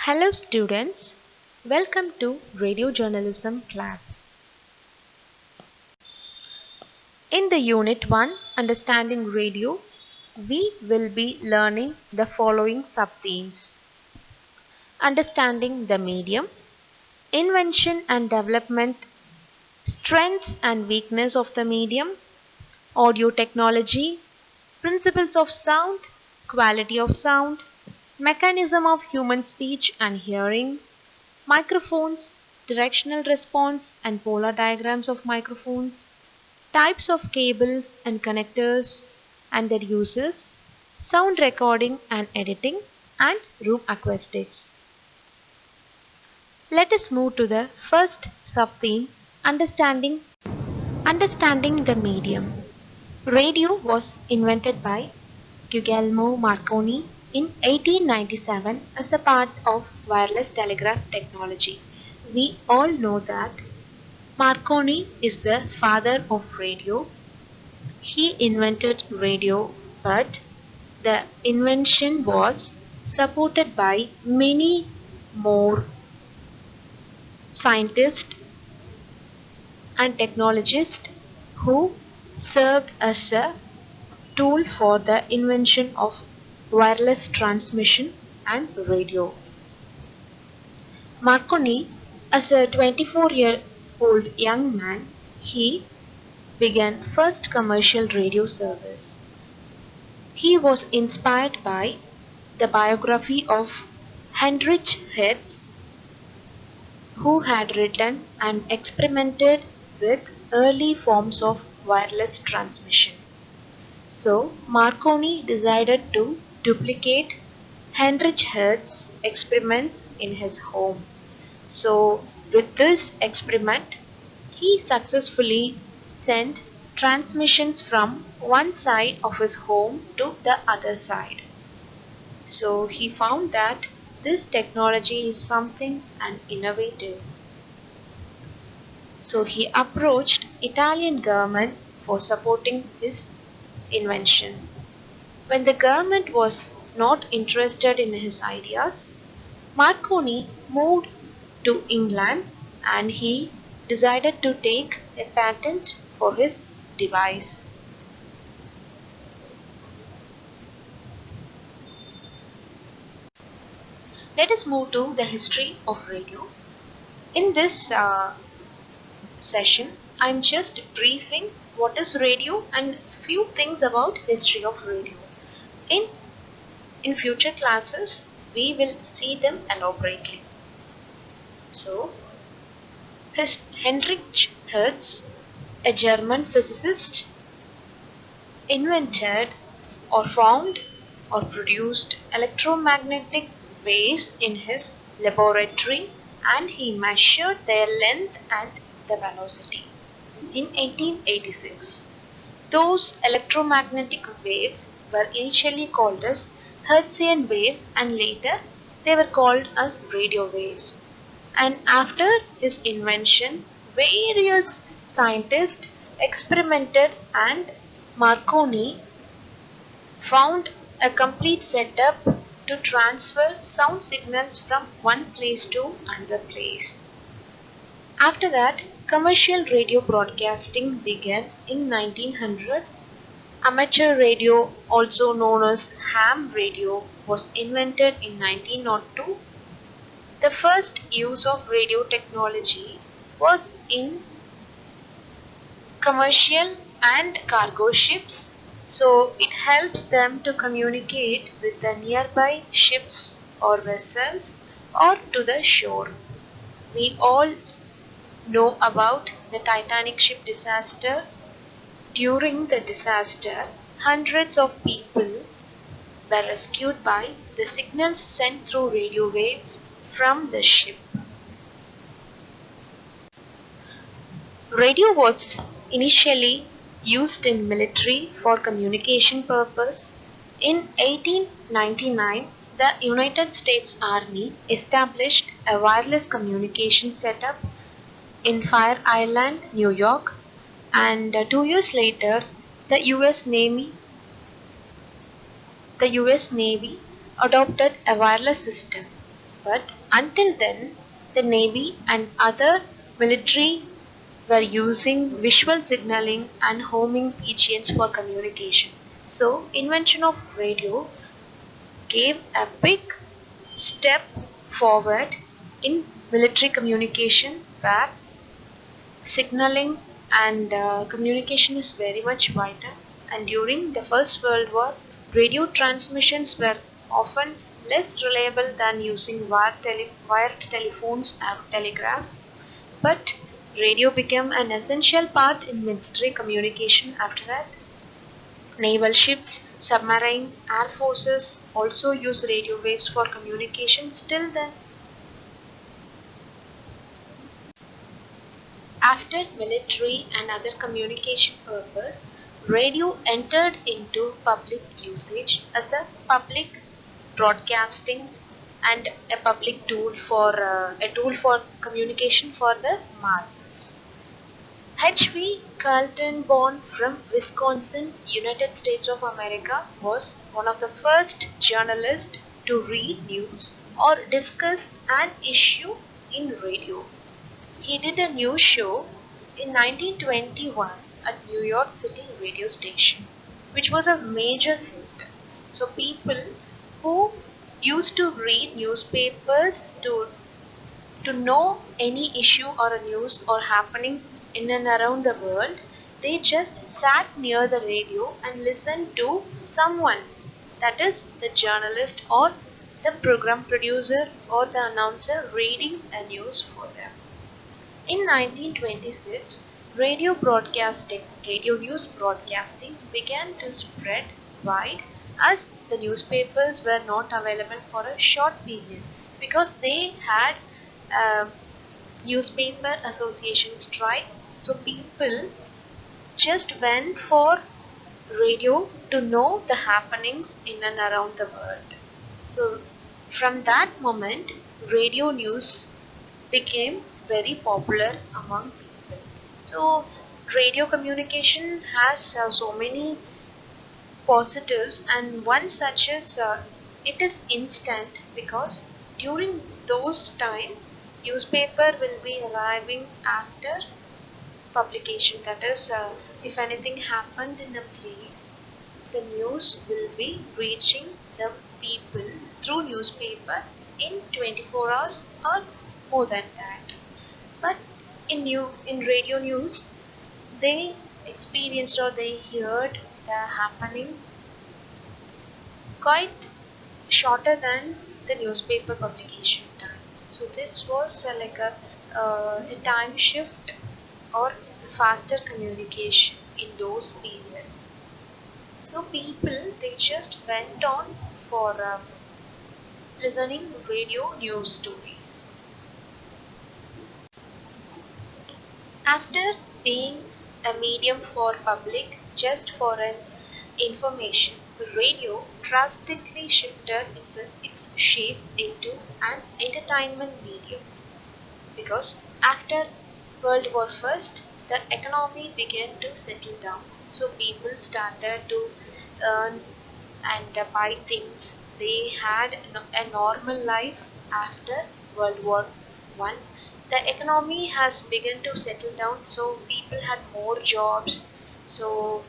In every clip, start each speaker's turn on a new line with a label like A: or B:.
A: Hello students, welcome to radio journalism class. In the unit 1 understanding radio, we will be learning the following sub-themes: understanding the medium, invention and development, strengths and weakness of the medium, audio technology, principles of sound, quality of sound, mechanism of human speech and hearing, microphones, directional response and polar diagrams of microphones, types of cables and connectors and their uses, sound recording and editing, and room acoustics. Let us move to the first sub-theme, understanding the medium. Radio was invented by Guglielmo Marconi in 1897 as a part of wireless telegraph technology. We all know that Marconi is the father of radio. He invented radio, but the invention was supported by many more scientists and technologists who served as a tool for the invention of wireless transmission and radio. Marconi, as a 24-year-old young man, he began first commercial radio service. He was inspired by the biography of Heinrich Hertz, who had written and experimented with early forms of wireless transmission. So Marconi decided to duplicate Heinrich Hertz's experiments in his home. So with this experiment, he successfully sent transmissions from one side of his home to the other side. So he found that this technology is something and innovative. So he approached Italian government for supporting his invention. When the government was not interested in his ideas, Marconi moved to England and he decided to take a patent for his device. Let us move to the history of radio. In this session, I am just briefing what is radio and few things about history of radio. In future classes, we will see them elaborately. So, Heinrich Hertz, a German physicist, invented or found or produced electromagnetic waves in his laboratory, and he measured their length and the velocity in 1886. Those electromagnetic waves were initially called as Hertzian waves and later they were called as radio waves. And after his invention, various scientists experimented and Marconi found a complete setup to transfer sound signals from one place to another place. After that, commercial radio broadcasting began in 1900. Amateur radio, also known as ham radio, was invented in 1902. The first use of radio technology was in commercial and cargo ships, so it helps them to communicate with the nearby ships or vessels or to the shore. We all know about the Titanic ship disaster. During the disaster, hundreds of people were rescued by the signals sent through radio waves from the ship. Radio was initially used in military for communication purpose. In 1899, the United States Army established a wireless communication setup in Fire Island, New York, and 2 years later, the US Navy adopted a wireless system. But until then, the Navy and other military were using visual signaling and homing pigeons for communication. So, invention of radio gave a big step forward in military communication where signaling and communication is very much vital. And during the First World War, radio transmissions were often less reliable than using wired telephones or telegraph. But radio became an essential part in military communication after that. Naval ships, submarine, air forces also use radio waves for communication still then. After military and other communication purpose, radio entered into public usage as a public broadcasting and a tool for communication for the masses. H.V. Carlton, born from Wisconsin, United States of America, was one of the first journalists to read news or discuss an issue in radio. He did a news show in 1921 at New York City radio station, which was a major hit. So people who used to read newspapers to know any issue or a news or happening in and around the world, they just sat near the radio and listened to someone, that is the journalist or the program producer or the announcer reading a news for them. In 1926, radio news broadcasting began to spread wide as the newspapers were not available for a short period because they had a newspaper association strike. So people just went for radio to know the happenings in and around the world. So from that moment, radio news became very popular among people. So radio communication has so many positives, and one such is it is instant because during those time newspaper will be arriving after publication, that is if anything happened in a place, the news will be reaching the people through newspaper in 24 hours or more than that. But in radio news, they experienced or they heard the happening quite shorter than the newspaper publication time. So this was a time shift or faster communication in those periods. So people they just went on for listening radio news stories. After being a medium for public just for an information, radio drastically shifted its shape into an entertainment medium because after World War First, the economy began to settle down. So people started to earn and buy things. They had a normal life after World War One. The economy has begun to settle down, so people had more jobs. So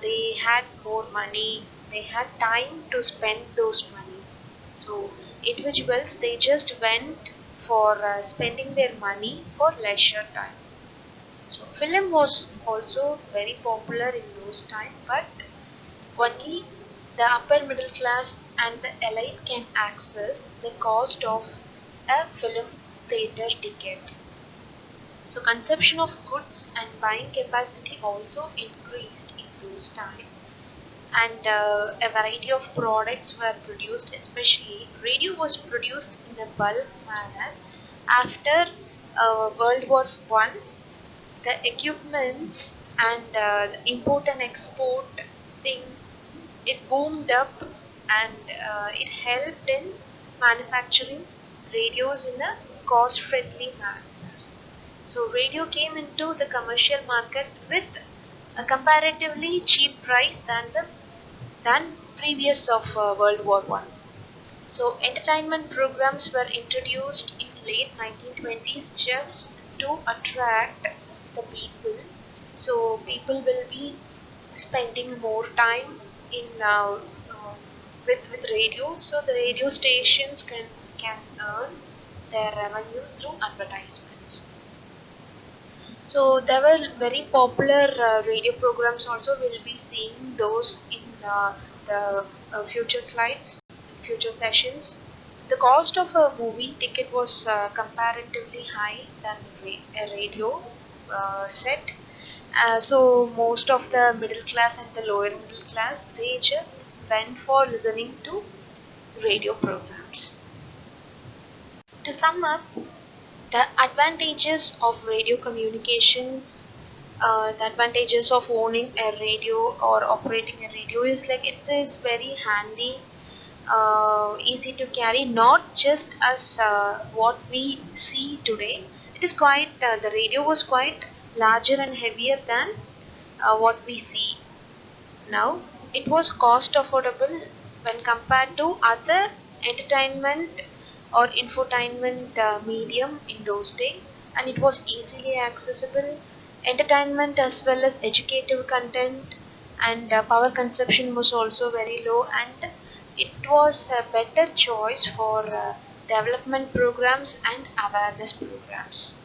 A: they had more money. They had time to spend those money. So individuals they just went for spending their money for leisure time. So film was also very popular in those times, but only the upper middle class and the elite can access the cost of a film theater ticket. So consumption of goods and buying capacity also increased in those times, and a variety of products were produced. Especially radio was produced in a bulk manner after World War One. The equipments and the import and export thing it boomed up, and it helped in manufacturing radios in a cost friendly manner. So radio came into the commercial market with a comparatively cheap price than previous of World War One. So entertainment programs were introduced in late 1920s just to attract the people. So people will be spending more time in with radio. So the radio stations can earn their revenue through advertisements. So there were very popular radio programs also. We'll be seeing those in the future slides, future sessions. The cost of a movie ticket was comparatively high than a radio set. So most of the middle class and the lower middle class, they just went for listening to radio programs. To sum up, the advantages of radio communications, the advantages of owning a radio or operating a radio is like it is very handy, easy to carry, not just as what we see today. It is quite, the radio was quite larger and heavier than what we see now. It was cost affordable when compared to other entertainment or infotainment medium in those days, and it was easily accessible. Entertainment as well as educative content and power consumption was also very low, and it was a better choice for development programs and awareness programs.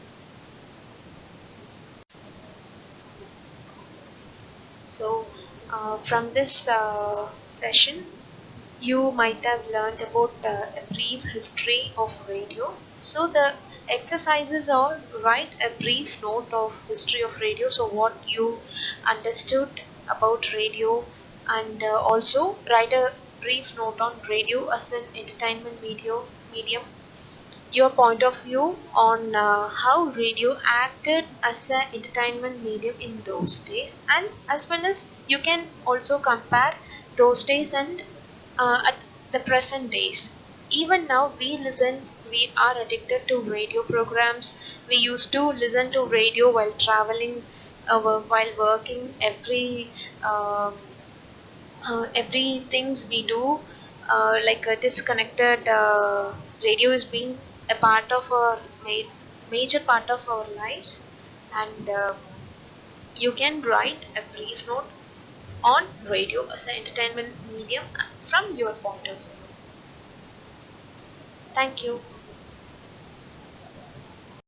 A: So, from this session, you might have learned about a brief history of radio. So, the exercises are write a brief note of history of radio. So, what you understood about radio, and also write a brief note on radio as an entertainment medium, your point of view on how radio acted as an entertainment medium in those days, and as well as you can also compare those days and at the present days. Even now we are addicted to radio programs. We used to listen to radio while traveling, while working. Every things we do, like a disconnected radio is being a part of our major part of our lives, and you can write a brief note on radio as an entertainment medium from your point of view. Thank you.